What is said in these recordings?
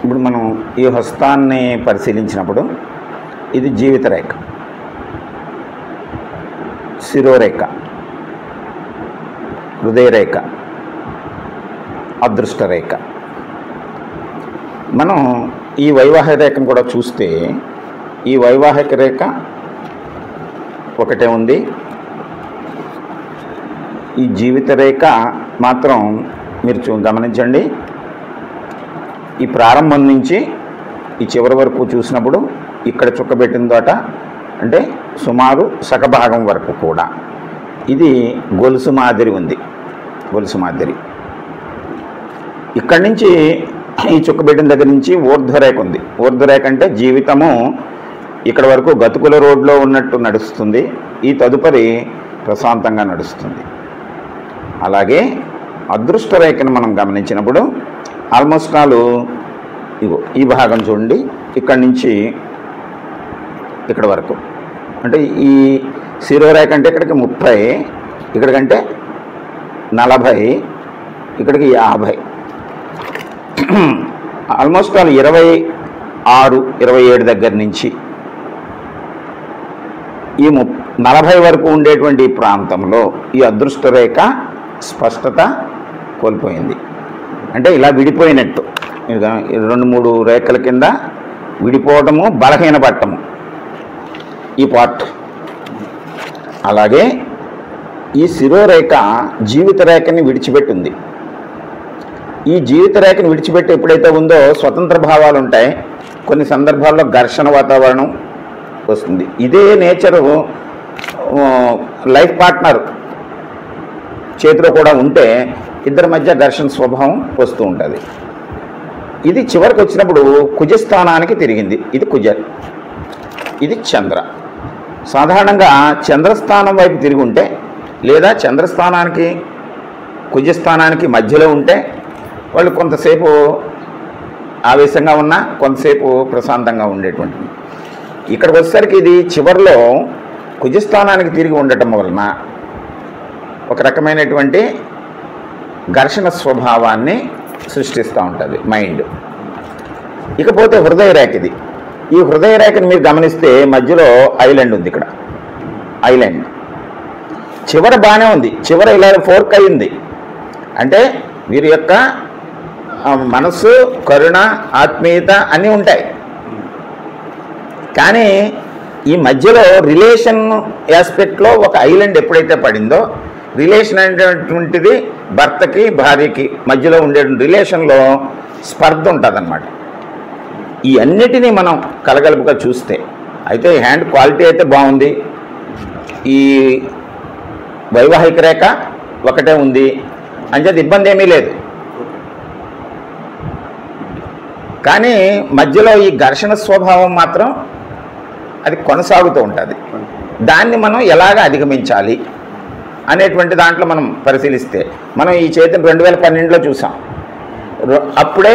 ఇప్పుడు మనం ఈ హస్తాన్ని పరిశీలించినప్పుడు ఇది జీవిత రేఖ, శిరోరేఖ, హృదయరేఖ, అదృష్ట రేఖ. మనం ఈ వైవాహిక రేఖను కూడా చూస్తే ఈ వైవాహిక రేఖ ఒకటే ఉంది. ఈ జీవిత రేఖ మాత్రం మీరు గమనించండి, ఈ ప్రారంభం నుంచి ఈ చివరి వరకు చూసినప్పుడు ఇక్కడ చుక్కబెట్టిన తోట అంటే సుమారు సగభాగం వరకు కూడా ఇది గొలుసు మాదిరి ఉంది. గొలుసు మాదిరి ఇక్కడి నుంచి ఈ చుక్కబెట్టిన దగ్గర నుంచి ఊర్ధ్వరేఖ ఉంది. ఊర్ధ్వరేఖ అంటే జీవితము ఇక్కడ వరకు గతుకుల రోడ్లో ఉన్నట్టు నడుస్తుంది, ఈ తదుపరి ప్రశాంతంగా నడుస్తుంది. అలాగే అదృష్ట రేఖను మనం గమనించినప్పుడు ఆల్మోస్ట్ ఆల్ ఇగో ఈ భాగం చూడండి, ఇక్కడి నుంచి ఇక్కడ వరకు అంటే ఈ శిరోరేఖ అంటే ఇక్కడికి 30, ఇక్కడికంటే 40, ఇక్కడికి 50, ఆల్మోస్ట్ ఆల్ 26, 27 దగ్గర నుంచి ఈ 40 వరకు ఉండేటువంటి ప్రాంతంలో ఈ అదృష్ట రేఖ స్పష్టత కోల్పోయింది. అంటే ఇలా విడిపోయినట్టు 2-3 రేఖల కింద విడిపోవటము, బలహీనపడటము ఈ పార్ట్. అలాగే ఈ శిరోరేఖ జీవిత రేఖని విడిచిపెట్టింది. ఈ జీవిత రేఖను విడిచిపెట్టి ఎప్పుడైతే ఉందో స్వతంత్ర భావాలు ఉంటాయి, కొన్ని సందర్భాల్లో ఘర్షణ వాతావరణం వస్తుంది. ఇదే నేచరు లైఫ్ పార్ట్నర్ చేతిలో కూడా ఉంటే ఇద్దరి మధ్య ఘర్షణ స్వభావం వస్తూ ఉంటుంది. ఇది చివరికి వచ్చినప్పుడు కుజస్థానానికి తిరిగింది. ఇది కుజ, ఇది చంద్ర. సాధారణంగా చంద్రస్థానం వైపు తిరిగి ఉంటే లేదా చంద్రస్థానానికి కుజస్థానానికి మధ్యలో ఉంటే వాళ్ళు కొంతసేపు ఆవేశంగా ఉన్నా కొంతసేపు ప్రశాంతంగా ఉండేటువంటిది. ఇక్కడికి వచ్చేసరికి ఇది చివరిలో కుజస్థానానికి తిరిగి ఉండటం వలన ఒక రకమైనటువంటి ఘర్షణ స్వభావాన్ని సృష్టిస్తూ ఉంటుంది మైండ్. ఇకపోతే హృదయ రేఖ ఇది. ఈ హృదయ రేఖని మీరు గమనిస్తే మధ్యలో ఐలాండ్ ఉంది. ఇక్కడ ఐలాండ్ చివర బాగానే ఉంది, చివర ఇలా ఫోర్క్ అయింది. అంటే వీరి యొక్క మనసు, కరుణ, ఆత్మీయత అన్నీ ఉంటాయి. కానీ ఈ మధ్యలో రిలేషన్ ఆస్పెక్ట్లో ఒక ఐలాండ్ ఎప్పుడైతే పడిందో, రిలేషన్ అనేటువంటిది భర్తకి భార్యకి మధ్యలో ఉండే రిలేషన్లో స్పర్ధ ఉంటుంది అన్నమాట. ఈ అన్నిటినీ మనం కలగలుపుగా చూస్తే అయితే హ్యాండ్ క్వాలిటీ అయితే బాగుంది. ఈ వైవాహిక రేఖ ఒకటే ఉంది అంచేది ఇబ్బంది ఏమీ లేదు. కానీ మధ్యలో ఈ ఘర్షణ స్వభావం మాత్రం అది కొనసాగుతూ ఉంటుంది. దాన్ని మనం ఎలాగ అధిగమించాలి అనేటువంటి దాంట్లో మనం పరిశీలిస్తే మనం ఈ చేతిని 2012లో చూసాం. అప్పుడే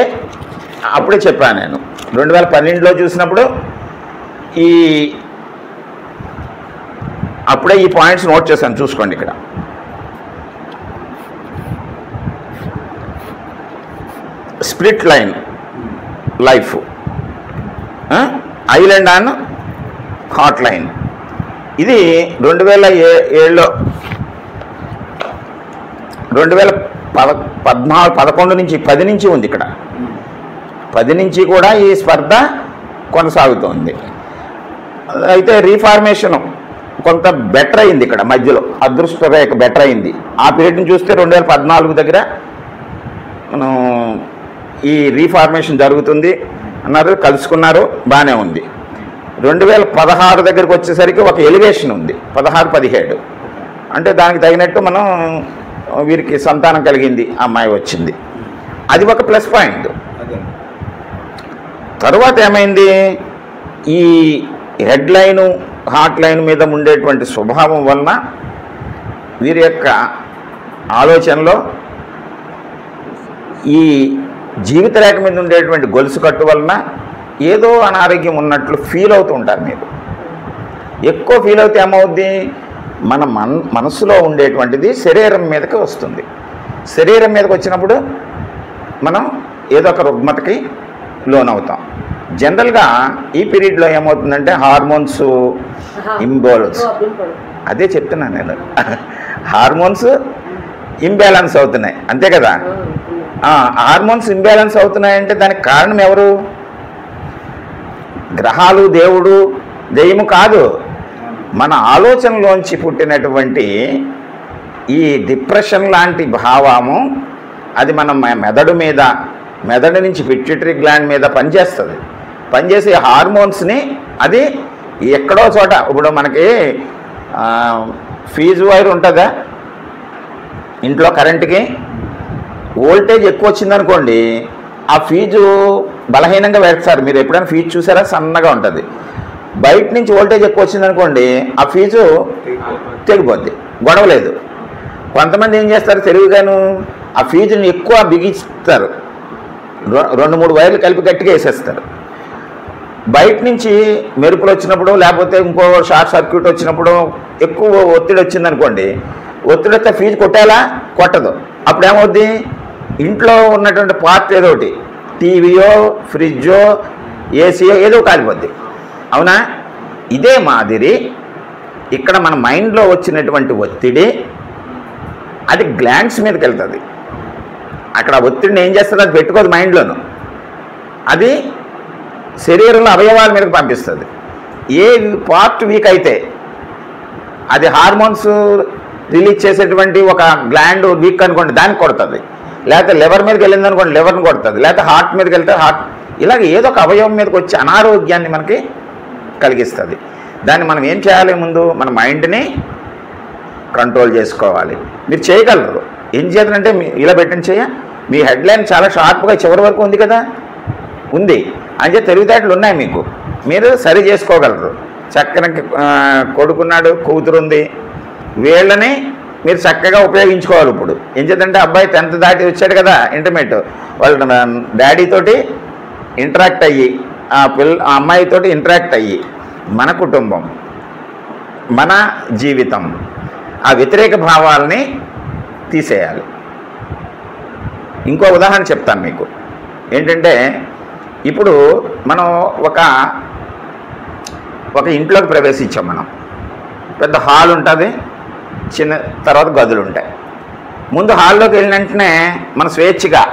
చెప్పాను నేను. 2012లో చూసినప్పుడు అప్పుడే ఈ పాయింట్స్ నోట్ చేశాను. చూసుకోండి, ఇక్కడ split line life, island and hot line. ఇది 2007లో 2011 నుంచి 10 నుంచి ఉంది. ఇక్కడ 10 నుంచి కూడా ఈ స్పర్ధ కొనసాగుతోంది. అయితే రీఫార్మేషను కొంత బెటర్ అయింది. ఇక్కడ మధ్యలో అదృష్ట రేఖ బెటర్ అయింది. ఆ పీరియడ్ని చూస్తే 2014 దగ్గర మనం ఈ రీఫార్మేషన్ జరుగుతుంది అన్నారు, కలుసుకున్నారు, బాగానే ఉంది. 2016 దగ్గరికి వచ్చేసరికి ఒక ఎలివేషన్ ఉంది, 16-17. అంటే దానికి తగినట్టు మనం వీరికి సంతానం కలిగింది, అమ్మాయి వచ్చింది, అది ఒక ప్లస్ పాయింట్. తర్వాత ఏమైంది, ఈ హెడ్ లైను హార్ట్ లైన్ మీద ఉండేటువంటి స్వభావం వలన వీరి యొక్క ఆలోచనలో ఈ జీవిత రేఖ మీద ఉండేటువంటి గొలుసు కట్టు వలన ఏదో అనారోగ్యం ఉన్నట్లు ఫీల్ అవుతూ ఉంటారు. మీరు ఎక్కువ ఫీల్ అవుతే ఏమవుద్ది, మన మనసులో ఉండేటువంటిది శరీరం మీదకి వస్తుంది. శరీరం మీదకి వచ్చినప్పుడు మనం ఏదో ఒక రుగ్మతకి లోనవుతాం. జనరల్గా ఈ పీరియడ్లో ఏమవుతుందంటే హార్మోన్స్ ఇంబ్యాలెన్స్, అదే చెప్తున్నాను నేను, హార్మోన్స్ ఇంబ్యాలెన్స్ అవుతున్నాయి, అంతే కదా. హార్మోన్స్ ఇంబ్యాలెన్స్ అవుతున్నాయంటే దానికి కారణం ఎవరు? గ్రహాలు, దేవుడు, దెయ్యము కాదు, మన ఆలోచనలోంచి పుట్టినటువంటి ఈ డిప్రెషన్ లాంటి భావము. అది మన మెదడు నుంచి పిట్యూటరీ గ్లాండ్ మీద పనిచేస్తుంది. పనిచేసే హార్మోన్స్ని అది ఎక్కడో చోట, ఇప్పుడు మనకి ఫీజు వైర్ ఉంటుందా ఇంట్లో, కరెంటుకి వోల్టేజ్ ఎక్కువ వచ్చిందనుకోండి, ఆ ఫీజు బలహీనంగా వేస్తారు. మీరు ఎప్పుడైనా ఫీజు చూసారా? సన్నగా ఉంటుంది. బయట నుంచి వోల్టేజ్ ఎక్కువ వచ్చిందనుకోండి, ఆ ఫీజు తెగిపోద్ది, గొడవలేదు. కొంతమంది ఏం చేస్తారు తెలివిగాను, ఆ ఫీజుని ఎక్కువ బిగిస్తారు, 2-3 వైర్లు కలిపి గట్టిగా వేసేస్తారు. బయట నుంచి మెరుపులు వచ్చినప్పుడు, లేకపోతే ఇంకో షార్ట్ సర్క్యూట్ వచ్చినప్పుడు, ఎక్కువ ఒత్తిడి వచ్చిందనుకోండి, ఒత్తిడి వస్తే ఫీజు కొట్టేలా కొట్టదు. అప్పుడు ఏమవుద్ది? ఇంట్లో ఉన్నటువంటి పార్ట్ ఏదో ఒకటి, టీవీయో, ఫ్రిడ్జో, ఏసీయో ఏదో కాలిపోద్ది, అవునా? ఇదే మాదిరి ఇక్కడ మన మైండ్లో వచ్చినటువంటి ఒత్తిడి అది గ్లాండ్స్ మీదకి వెళ్తుంది. అక్కడ ఒత్తిడిని ఏం చేస్తుంది? అది పెట్టుకోదు మైండ్లోను, అది శరీరంలో అవయవాల మీదకి పంపిస్తుంది. ఏ పార్ట్ వీక్ అయితే అది హార్మోన్స్ రిలీజ్ చేసేటువంటి ఒక గ్లాండ్ వీక్ అనుకోండి, దానికి కొడుతుంది. లేకపోతే లివర్ మీదకి వెళ్ళింది అనుకోండి, లివర్ని కొడుతుంది. లేకపోతే హార్ట్ మీదకి వెళ్తే హార్ట్, ఇలాగ ఏదో ఒక అవయవం మీదకి వచ్చి అనారోగ్యాన్ని మనకి కలిగిస్తుంది. దాన్ని మనం ఏం చేయాలి? ముందు మన మైండ్ని కంట్రోల్ చేసుకోవాలి. మీరు చేయగలరు. ఏం చేయాలంటే ఇలా పెట్టిన మీ హెడ్లైన్ చాలా షార్ప్గా చివరి వరకు ఉంది కదా, ఉంది అంటే తెలివితేటలు ఉన్నాయి మీకు, మీరు సరి చేసుకోగలరు. చక్కని కొడుకున్నాడు, కూతురుంది, వీళ్ళని మీరు చక్కగా ఉపయోగించుకోవాలి. ఇప్పుడు ఏం చేద్దంటే అబ్బాయి 10th దాటి వచ్చాడు కదా, ఇంటర్మీడియట్, వాళ్ళ డాడీతోటి ఇంటరాక్ట్ అయ్యి, ఆ అమ్మాయితోటి ఇంటరాక్ట్ అయ్యి, మన కుటుంబం, మన జీవితం, ఆ వ్యతిరేక భావాలని తీసేయాలి. ఇంకో ఉదాహరణ చెప్తాను మీకు. ఏంటంటే ఇప్పుడు మనం ఒక ఇంట్లోకి ప్రవేశించాం. మనం పెద్ద హాల్ ఉంటుంది, చిన్న తర్వాత గదులు ఉంటాయి. ముందు హాల్లోకి వెళ్ళిన వెంటనే మన స్వేచ్ఛగా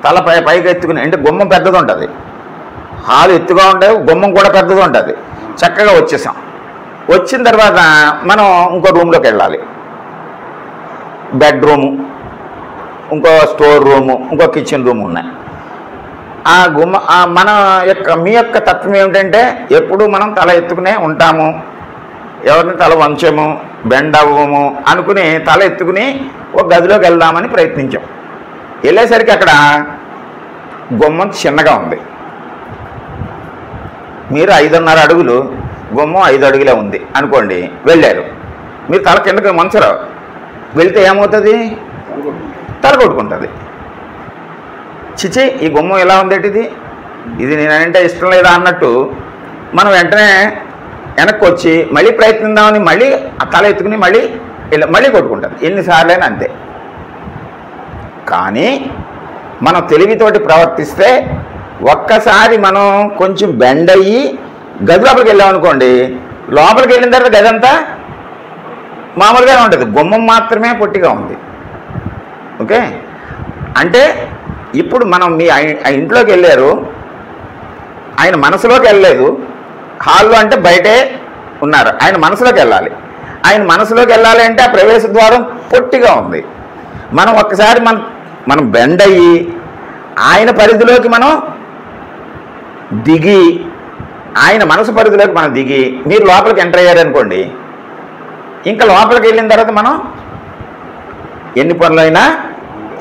తల పైకి ఎత్తుకుని, అంటే గుమ్మం పెద్దది ఉంటుంది, హాల్ ఎత్తుగా ఉంటుంది, గుమ్మం కూడా పెద్దది ఉంటుంది. చక్కగా వచ్చేసాం. వచ్చిన తర్వాత మనం ఇంకో రూమ్లోకి వెళ్ళాలి. బెడ్రూము, ఇంకో స్టోర్ రూము, ఇంకో కిచెన్ రూమ్ ఉన్నాయి. ఆ మీ యొక్క తత్వం ఏమిటంటే ఎప్పుడు మనం తల ఎత్తుకునే ఉంటాము, ఎవరిని తల వంచము, బెండ్ అవ్వము అనుకుని తల ఎత్తుకుని ఒక గదిలోకి వెళ్దామని ప్రయత్నించాం. వెళ్ళేసరికి అక్కడ గుమ్మం చిన్నగా ఉంది. మీరు 5.5 అడుగులు, గుమ్మం 5 అడుగులే ఉంది అనుకోండి. వెళ్ళారు, మీరు తల కిందకి మంచరు, వెళ్తే ఏమవుతుంది? తల కొట్టుకుంటుంది. చిచి, ఈ గుమ్మం ఎలా ఉందేటిది, ఇది నేనంటే ఇష్టం లేదా అన్నట్టు మనం వెంటనే వెనక్కి వచ్చి మళ్ళీ ప్రయత్నిద్దామని మళ్ళీ ఆ తల ఎత్తుకుని మళ్ళీ కొట్టుకుంటుంది. ఎన్నిసార్లైనా అంతే. కానీ మనం తెలివితోటి ప్రవర్తిస్తే ఒక్కసారి మనం కొంచెం బెండ్ అయ్యి గది లోపలికి వెళ్ళామనుకోండి, లోపలికి వెళ్ళిన తర్వాత గది అంతా మామూలుగానే ఉంటుంది, గుమ్మం మాత్రమే పొట్టిగా ఉంది. ఓకే, అంటే ఇప్పుడు మనం మీ ఇంట్లోకి వెళ్ళారు, ఆయన మనసులోకి వెళ్ళలేదు. హాల్లో అంటే బయటే ఉన్నారు, ఆయన మనసులోకి వెళ్ళాలి. ఆయన మనసులోకి వెళ్ళాలి అంటే ఆ ప్రవేశ ద్వారం పొట్టిగా ఉంది. మనం ఒక్కసారి మనం బెండ్ అయ్యి ఆయన పరిధిలోకి మనం దిగి, ఆయన మనసు పరిధిలోకి మనం దిగి మీరు లోపలికి ఎంటర్ అయ్యారనుకోండి, ఇంకా లోపలికి వెళ్ళిన తర్వాత మనం ఎన్ని పనులైనా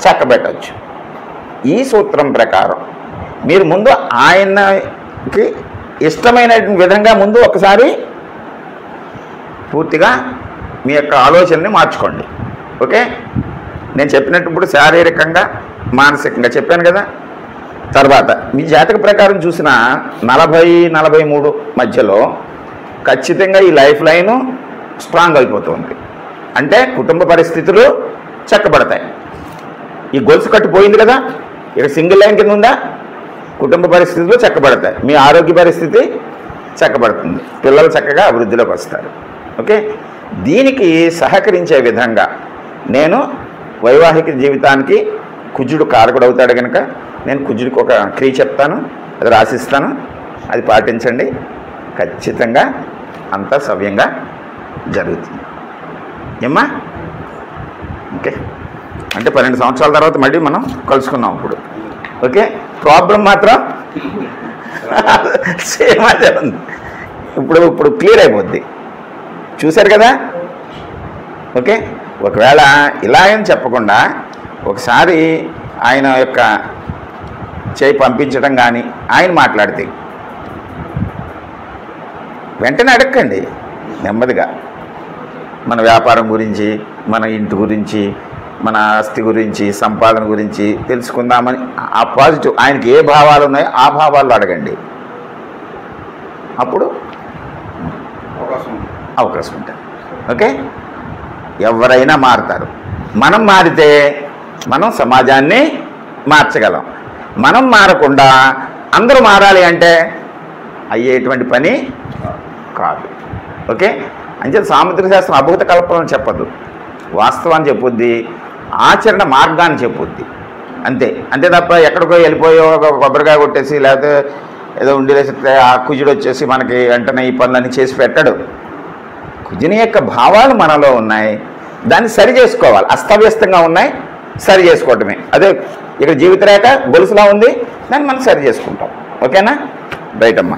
చక్కబెట్టవచ్చు. ఈ సూత్రం ప్రకారం మీరు ముందు ఆయనకి ఇష్టమైన విధంగా ముందు ఒకసారి పూర్తిగా మీ యొక్క ఆలోచనని మార్చుకోండి. ఓకే, నేను చెప్పినప్పుడు శారీరకంగా మానసికంగా చెప్పాను కదా. తర్వాత మీ జాతక ప్రకారం చూసిన 40-43 మధ్యలో ఖచ్చితంగా ఈ లైఫ్ లైను స్ట్రాంగ్ అయిపోతుంది. అంటే కుటుంబ పరిస్థితులు చక్కబడతాయి. ఈ గొలుసు కట్టు పోయింది కదా, ఇక సింగిల్ లైన్ కింద ఉందా, కుటుంబ పరిస్థితులు చక్కబడతాయి, మీ ఆరోగ్య పరిస్థితి చక్కబడుతుంది, పిల్లలు చక్కగా అభివృద్ధిలోకి వస్తారు. ఓకే, దీనికి సహకరించే విధంగా నేను వైవాహిక జీవితానికి కుజుడు కారకుడవుతాడు కనుక నేను కుజుడికి ఒక క్రియ చెప్తాను, అది రాసిస్తాను, అది పాటించండి, ఖచ్చితంగా అంతా సవ్యంగా జరుగుతుంది. ఏమ్మా? ఓకే, అంటే 12 సంవత్సరాల తర్వాత మళ్ళీ మనం కలుసుకున్నాం ఇప్పుడు. ఓకే, ప్రాబ్లం మాత్రం సేమ్ అదే ఉంది. ఇప్పుడు క్లియర్ అయిపోద్ది, చూశారు కదా. ఓకే, ఒకవేళ ఇలా అని చెప్పకుండా ఒకసారి ఆయన యొక్క చేయి పంపించడం కానీ ఆయన మాట్లాడితే వెంటనే అడగండి, నెమ్మదిగా మన వ్యాపారం గురించి, మన ఇంటి గురించి, మన ఆస్తి గురించి, సంపాదన గురించి తెలుసుకుందామని ఆ పాజిటివ్ ఆయనకి ఏ భావాలు ఉన్నాయో ఆ భావాల్లో అడగండి. అప్పుడు అవకాశం ఉంటుంది. ఓకే, ఎవరైనా మారుతారు. మనం మారితే మనం సమాజాన్ని మార్చగలం. మనం మారకుండా అందరూ మారాలి అంటే అయ్యేటువంటి పని కాదు. ఓకే, అంటే సాముద్రిక శాస్త్రం అభూత కల్పనలు చెప్పదు, వాస్తవాన్ని చెప్పుద్ది, ఆచరణ మార్గాన్ని చెప్పుద్ది, అంతే. అంతే తప్ప ఎక్కడికో వెళ్ళిపోయో కొబ్బరికాయ కొట్టేసి లేకపోతే ఏదో ఉండిలేస్తే ఆ కుజుడు వచ్చేసి మనకి వెంటనే ఈ పనులన్నీ చేసి పెట్టడు. కుజుని యొక్క భావాలు మనలో ఉన్నాయి, దాన్ని సరి చేసుకోవాలి. అస్తవ్యస్తంగా ఉన్నాయి, సరి చేసుకోవటమే. అదే ఇక్కడ జీవితరేఖ గొలుసులా ఉంది, దాన్ని మనం సరి చేసుకుంటాం. ఓకేనా? రైట్ అమ్మా.